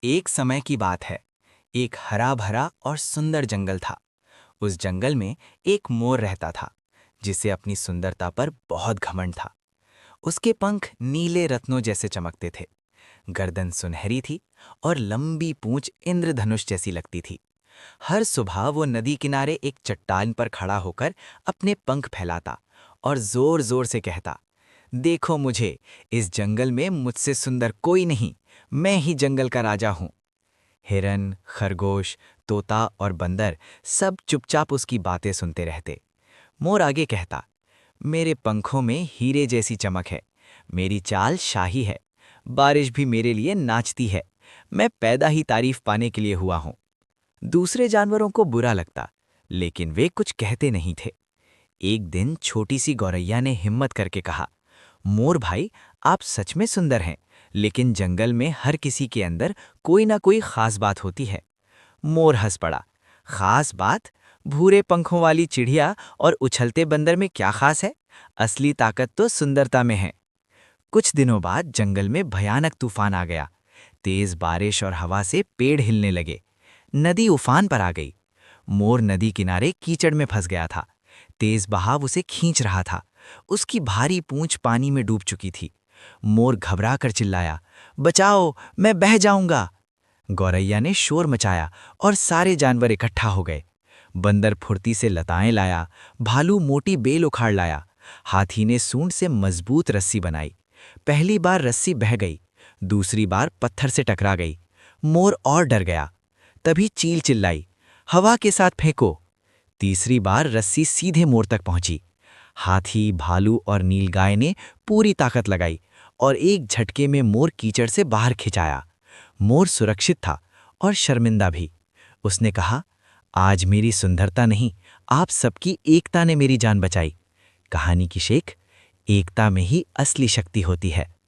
एक समय की बात है। एक हरा भरा और सुंदर जंगल था। उस जंगल में एक मोर रहता था, जिसे अपनी सुंदरता पर बहुत घमंड था। उसके पंख नीले रत्नों जैसे चमकते थे, गर्दन सुनहरी थी और लंबी पूंछ इंद्रधनुष जैसी लगती थी। हर सुबह वो नदी किनारे एक चट्टान पर खड़ा होकर अपने पंख फैलाता और जोर जोर से कहता, देखो मुझे, इस जंगल में मुझसे सुंदर कोई नहीं, मैं ही जंगल का राजा हूं। हिरन, खरगोश, तोता और बंदर सब चुपचाप उसकी बातें सुनते रहते। मोर आगे कहता, मेरे पंखों में हीरे जैसी चमक है, मेरी चाल शाही है, बारिश भी मेरे लिए नाचती है, मैं पैदा ही तारीफ पाने के लिए हुआ हूं। दूसरे जानवरों को बुरा लगता, लेकिन वे कुछ कहते नहीं थे। एक दिन छोटी सी गौरैया ने हिम्मत करके कहा, मोर भाई, आप सच में सुंदर हैं, लेकिन जंगल में हर किसी के अंदर कोई ना कोई खास बात होती है। मोर हंस पड़ा, खास बात? भूरे पंखों वाली चिड़िया और उछलते बंदर में क्या खास है? असली ताकत तो सुंदरता में है। कुछ दिनों बाद जंगल में भयानक तूफान आ गया। तेज बारिश और हवा से पेड़ हिलने लगे। नदी उफान पर आ गई। मोर नदी किनारे कीचड़ में फंस गया था। तेज बहाव उसे खींच रहा था। उसकी भारी पूंछ पानी में डूब चुकी थी। मोर घबरा कर चिल्लाया, बचाओ, मैं बह जाऊंगा। गौरैया ने शोर मचाया और सारे जानवर इकट्ठा हो गए। बंदर फुर्ती से लताएं लाया, भालू मोटी बेल उखाड़ लाया, हाथी ने सूंड से मजबूत रस्सी बनाई। पहली बार रस्सी बह गई, दूसरी बार पत्थर से टकरा गई। मोर और डर गया। तभी चील चिल्लाई, हवा के साथ फेंको। तीसरी बार रस्सी सीधे मोर तक पहुंची। हाथी, भालू और नीलगाय ने पूरी ताकत लगाई और एक झटके में मोर कीचड़ से बाहर खिंचाया। मोर सुरक्षित था और शर्मिंदा भी। उसने कहा, आज मेरी सुंदरता नहीं, आप सबकी एकता ने मेरी जान बचाई। कहानी की शेख, एकता में ही असली शक्ति होती है।